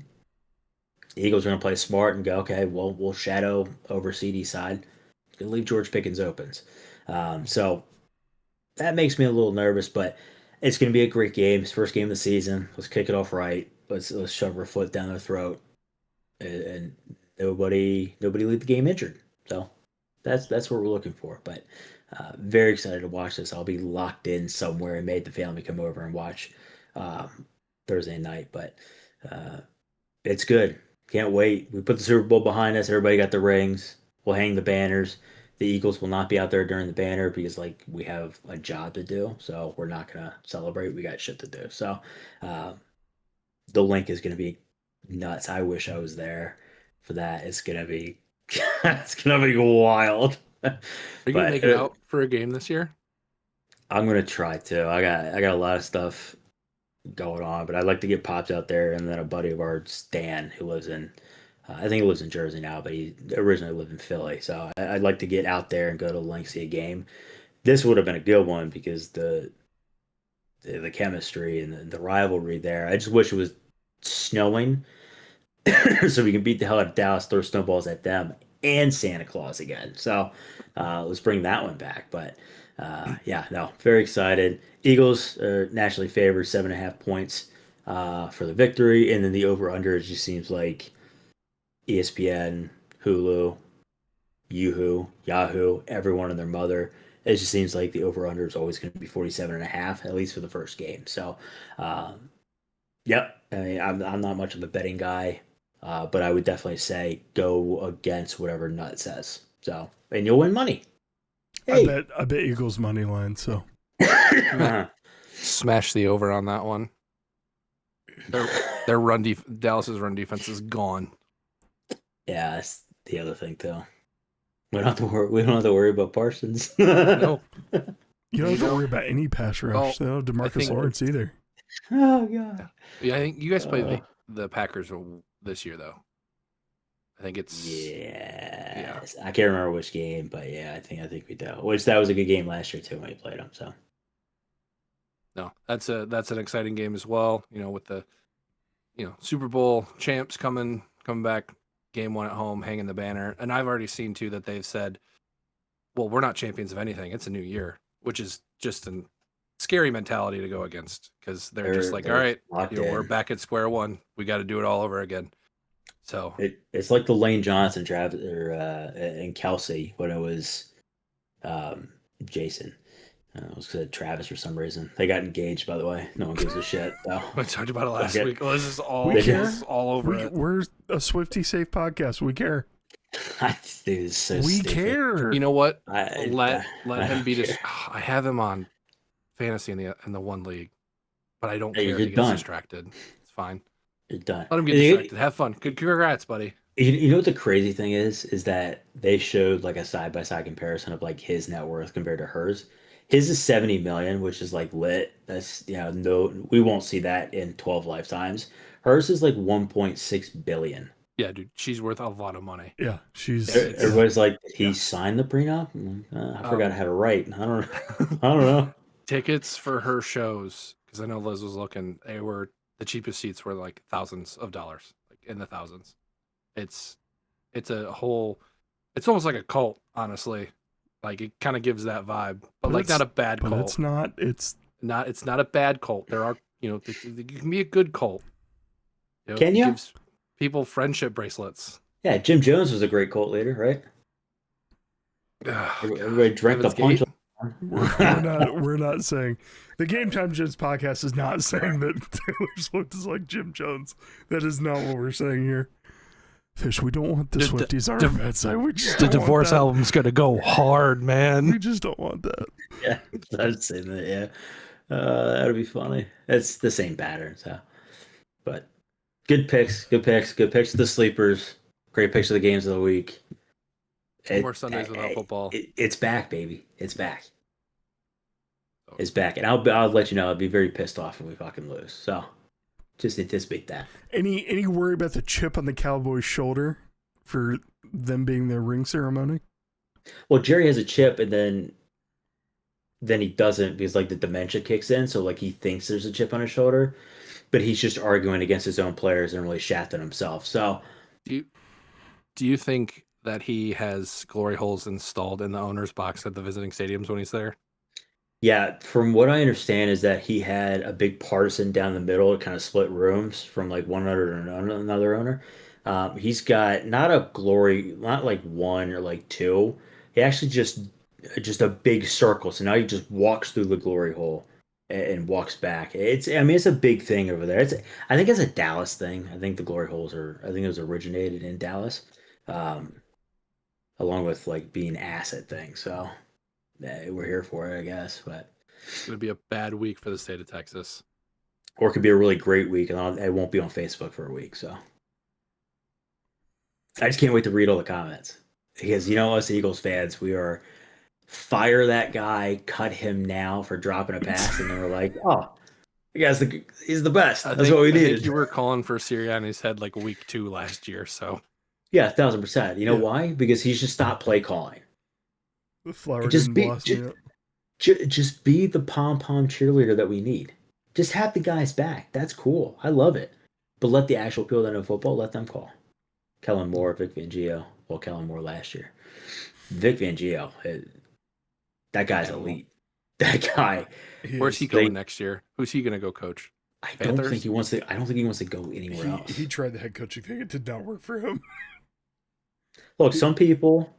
Eagles are going to play smart and go, okay, well, we'll shadow over CD side. Going to leave George Pickens opens. So that makes me a little nervous, but it's going to be a great game. It's first game of the season. Let's kick it off right. Let's shove our foot down their throat, and nobody leave the game injured. So that's what we're looking for. But very excited to watch this. I'll be locked in somewhere and made the family come over and watch Thursday night. But it's good. Can't wait. We put the Super Bowl behind us. Everybody got the rings. We'll hang the banners. The Eagles will not be out there during the banner because like we have a job to do. So we're not gonna celebrate. We got shit to do. So the link is gonna be nuts. I wish I was there for that. It's gonna be it's gonna be wild. Are you gonna make it out for a game this year? I'm gonna try to. I got a lot of stuff going on, but I'd like to get Pops out there, and then a buddy of ours, Dan, who lives in, I think he lives in Jersey now, but he originally lived in Philly. So I'd like to get out there and go to the link, see a game. This would have been a good one because the chemistry and the rivalry there. I just wish it was snowing so we can beat the hell out of Dallas, throw snowballs at them, and Santa Claus again. So let's bring that one back. But yeah, no, very excited. Eagles are nationally favored 7.5 points for the victory, and then the over under just seems like ESPN, Hulu, Yahoo, everyone and their mother. It just seems like the over under is always going to be 47.5, at least for the first game. So, yep. I mean, I'm not much of a betting guy, but I would definitely say go against whatever Nut says. So, and you'll win money. Hey. I bet Eagles money line. So smash the over on that one. Their Dallas's run defense is gone. Yeah, that's the other thing too. We don't have to worry about Parsons. No. You don't have to worry about any pass rush. So DeMarcus Lawrence either. Oh god. Yeah, I think you guys play the Packers this year though. I think it's yeah. I can't remember which game, but yeah, I think we do. Which that was a good game last year too when we played them. So no, that's an exciting game as well. You know, with the Super Bowl champs coming back, game one at home, hanging the banner, and I've already seen too that they've said, well, we're not champions of anything. It's a new year, which is just a scary mentality to go against because they're just like, all right, we're back at square one. We got to do it all over again. So it's like the Lane Johnson and Kelsey when it was Jason. I was said Travis for some reason. They got engaged, by the way. No one gives a shit. So. We talked about it last week. Well, this is all over it. We're a Swifty safe podcast. We care. Dude, so we stupid. care. You know what? Let him beat us. I have him on fantasy in the one league, but I don't care if he gets distracted. It's fine. You're done. Let him get distracted. Have fun. Good, congrats, buddy. You know what the crazy thing is that they showed like a side by side comparison of like his net worth compared to hers. His is 70 million, which is like lit. That's no, we won't see that in 12 lifetimes. Hers is like 1.6 billion. Yeah, dude, she's worth a lot of money. Yeah, everybody's like, he signed the prenup. I forgot how to write. I don't know. Tickets for her shows, because I know Liz was looking. The cheapest seats were like thousands of dollars, like in the thousands. It's a whole. It's almost like a cult, honestly. Like it kind of gives that vibe, but like not a bad cult. It's not. It's not a bad cult. There are, you can be a good cult. Can you? Gives people friendship bracelets. Yeah, Jim Jones was a great cult leader, right? Everybody drank the punch. We're not saying the Game Time Gents podcast is not saying that Taylor Swift is like Jim Jones. That is not what we're saying here. Fish, we don't want the Swifties on our bedside. The divorce album's gonna go hard, man. We just don't want that. Yeah, I'd say that. Yeah, that'd be funny. It's the same pattern. So, but good picks. The sleepers. Great picks of the games of the week. More Sundays without football. It's back, baby. It's back. It's back, and I'll let you know. I'll be very pissed off if we fucking lose. So. Just anticipate that. Any worry about the chip on the Cowboys' shoulder for them being their ring ceremony? Well, Jerry has a chip, and then he doesn't because like the dementia kicks in, so like he thinks there's a chip on his shoulder, but he's just arguing against his own players and really shafting himself. So, do you think that he has glory holes installed in the owner's box at the visiting stadiums when he's there? Yeah, from what I understand is that he had a big partisan down the middle. It kind of split rooms from like one owner to another owner. He's got not like one or like two. He actually just a big circle. So now he just walks through the glory hole and walks back. It's a big thing over there. I think it's a Dallas thing. I think the glory holes I think it was originated in Dallas, along with like being asset thing. So. We're here for it, I guess. But it's going to be a bad week for the state of Texas. Or it could be a really great week, and it won't be on Facebook for a week. So I just can't wait to read all the comments. Because, us Eagles fans, we are fire that guy, cut him now for dropping a pass. And then we're like, oh, he's the best. That's what we needed. I think you were calling for Sirianni's head like week 2 last year. So yeah, 1,000%. You know why? Because he's just stopped play calling. The flower just be the pom-pom cheerleader that we need. Just have the guys back. That's cool. I love it. But let the actual people that know football, let them call. Kellen Moore, Vic Fangio. Well, Kellen Moore last year. Vic Fangio, that guy's elite. That guy. Where's he going next year? Who's he going to go coach? I don't think he wants to go anywhere else. He tried the head coaching thing. It did not work for him. Look, some people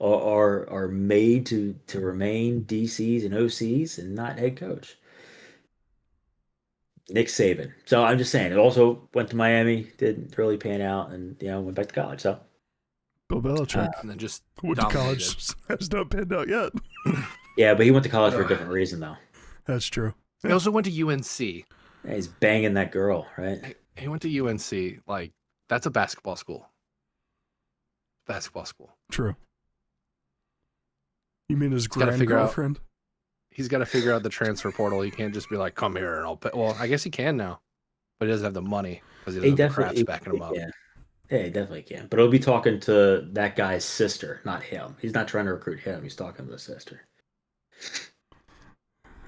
are made to remain DCs and OCs and not head coach. Nick Saban. So I'm just saying, it also went to Miami, didn't really pan out, and went back to college. So Bill Belichick and then just went to college, has not panned out yet. Yeah, but he went to college for a different reason, though. That's true. He also went to UNC. Yeah, he's banging that girl, right? He went to UNC. Like, that's a basketball school. True. You mean his girlfriend? He's got to figure out the transfer portal. He can't just be like, "Come here and I'll pay." Well, I guess he can now, but he doesn't have the money because he doesn't have the crafts backing him up. Can. Yeah, he definitely can. But he'll be talking to that guy's sister, not him. He's not trying to recruit him. He's talking to the sister.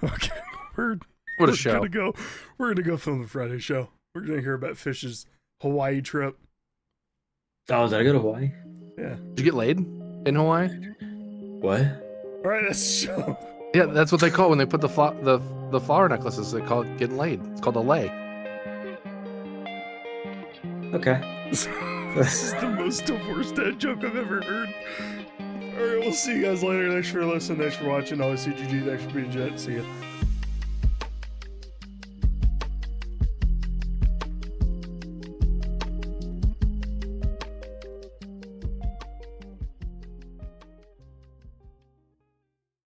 Okay, we're gonna go film the Friday show. We're gonna hear about Fish's Hawaii trip. Oh, did I go to Hawaii? Yeah. Did you get laid in Hawaii? What? All right, that's the show. Yeah, that's what they call it when they put the flower necklaces. They call it getting laid. It's called a lay. Okay. This is the most divorced dad joke I've ever heard. All right, we'll see you guys later. Thanks for listening. Thanks for watching. Always CGG. Thanks for being Gent. See ya.